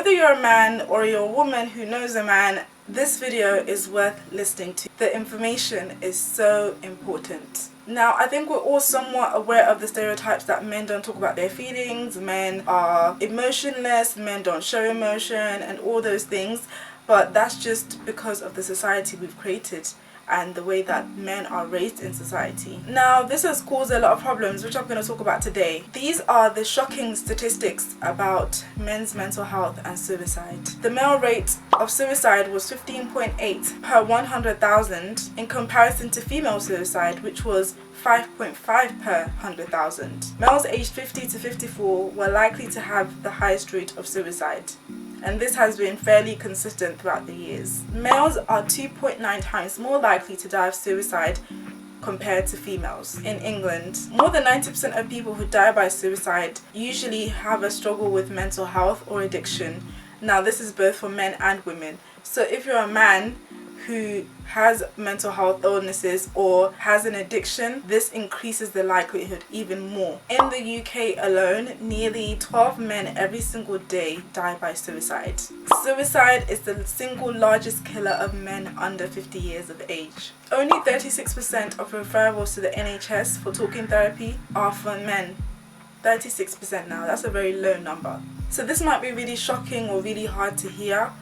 Whether you're a man or you're a woman who knows a man, this video is worth listening to. The information is so important. Now, I think we're all somewhat aware of the stereotypes that men don't talk about their feelings, men are emotionless, men don't show emotion, and all those things. But that's just because of the society we've created and the way that men are raised in society. Now, this has caused a lot of problems, which I'm going to talk about today. These are the shocking statistics about men's mental health and suicide. The male rate of suicide was 15.8 per 100,000 in comparison to female suicide, which was 5.5 per 100,000. Males aged 50 to 54 were likely to have the highest rate of suicide, and this has been fairly consistent throughout the years. Males are 2.9 times more likely to die of suicide compared to females. In England, more than 90% of people who die by suicide usually have a struggle with mental health or addiction. Now, this is both for men and women. So if you're a man who has mental health illnesses or has an addiction, this increases the likelihood even more. In the UK alone, nearly 12 men every single day die by suicide. Suicide is the single largest killer of men under 50 years of age. Only 36% of referrals to the NHS for talking therapy are for men. 36% now, that's a very low number. So this might be really shocking or really hard to hear,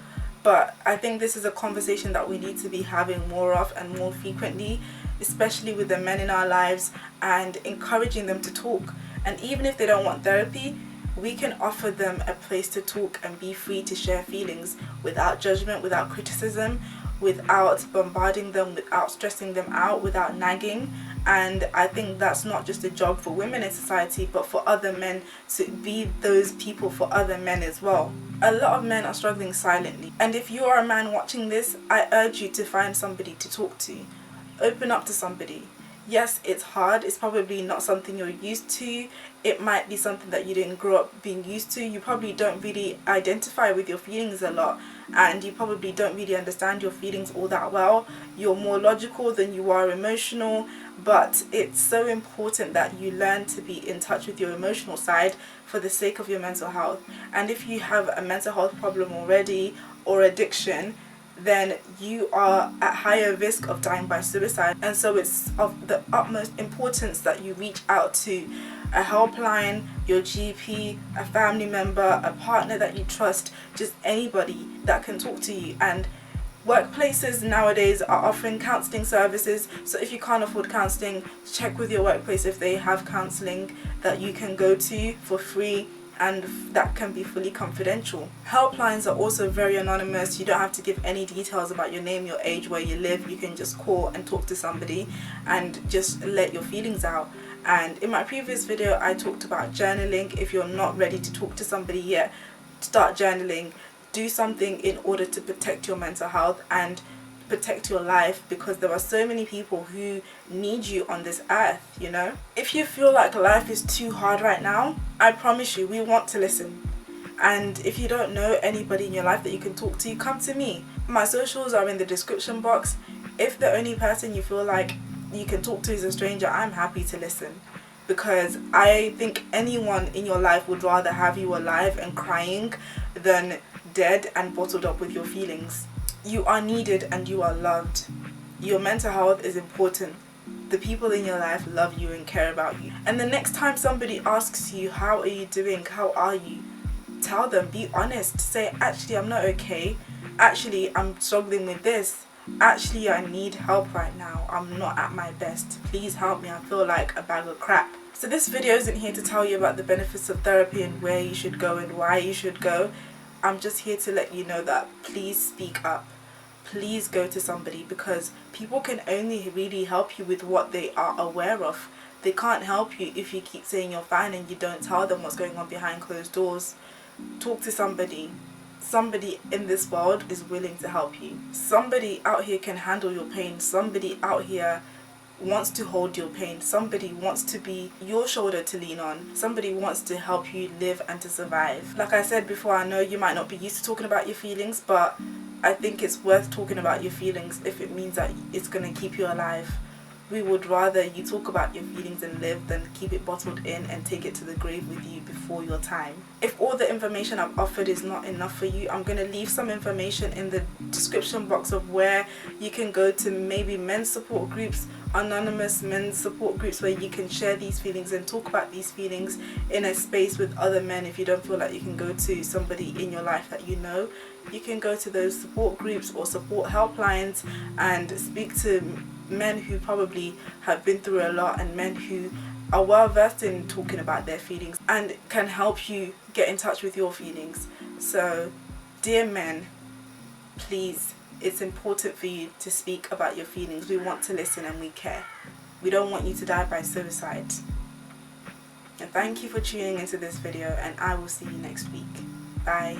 but I think this is a conversation that we need to be having more of and more frequently, especially with the men in our lives, and encouraging them to talk. And even if they don't want therapy, we can offer them a place to talk and be free to share feelings without judgment, without criticism, without bombarding them, without stressing them out, without nagging. And I think that's not just a job for women in society, but for other men to be those people for other men as well. A lot of men are struggling silently, and if you are a man watching this, I urge you to find somebody to talk to. Open up to somebody. Yes, it's hard. It's probably not something you're used to. It might be something that you didn't grow up being used to. You probably don't really identify with your feelings a lot, and you probably don't really understand your feelings all that well. You're more logical than you are emotional, but it's so important that you learn to be in touch with your emotional side for the sake of your mental health. And if you have a mental health problem already or addiction, then you are at higher risk of dying by suicide. And so it's of the utmost importance that you reach out to a helpline, your GP, a family member, a partner that you trust, just anybody that can talk to you. And workplaces nowadays are offering counselling services, so if you can't afford counselling, check with your workplace if they have counselling that you can go to for free, and that can be fully confidential. Helplines are also very anonymous. You don't have to give any details about your name, your age, where you live. You can just call and talk to somebody and just let your feelings out. And in my previous video, I talked about journaling. If you're not ready to talk to somebody yet, start journaling. Do something in order to protect your mental health and protect your life, because there are so many people who need you on this earth, you know. If you feel like life is too hard right now, I promise you we want to listen. And if you don't know anybody in your life that you can talk to, come to me. My socials are in the description box. If the only person you feel like you can talk to is a stranger, I'm happy to listen, because I think anyone in your life would rather have you alive and crying than dead and bottled up with your feelings. You are needed and you are loved. Your mental health is important. The people in your life love you and care about you. And the next time somebody asks you, how are you doing? How are you? Tell them, be honest. Say, actually, I'm not okay. Actually, I'm struggling with this. Actually, I need help right now. I'm not at my best. Please help me. I feel like a bag of crap. So this video isn't here to tell you about the benefits of therapy and where you should go and why you should go. I'm just here to let you know that please speak up. Please go to somebody, because people can only really help you with what they are aware of. They can't help you if you keep saying you're fine and you don't tell them what's going on behind closed doors. Talk to somebody. Somebody in this world is willing to help you. Somebody out here can handle your pain. Somebody out here wants to hold your pain. Somebody wants to be your shoulder to lean on. Somebody wants to help you live and to survive. Like I said before, I know you might not be used to talking about your feelings, but I think it's worth talking about your feelings if it means that it's going to keep you alive. We would rather you talk about your feelings and live than keep it bottled in and take it to the grave with you before your time. If all the information I've offered is not enough for you, I'm going to leave some information in the description box of where you can go to maybe men's support groups, anonymous men's support groups, where you can share these feelings and talk about these feelings in a space with other men. If you don't feel like you can go to somebody in your life that you know, you can go to those support groups or support helplines and speak to men who probably have been through a lot, and men who are well versed in talking about their feelings and can help you get in touch with your feelings. So dear men, please, it's important for you to speak about your feelings. We want to listen and we care. We don't want you to die by suicide. And thank you for tuning into this video, and I will see you next week. Bye.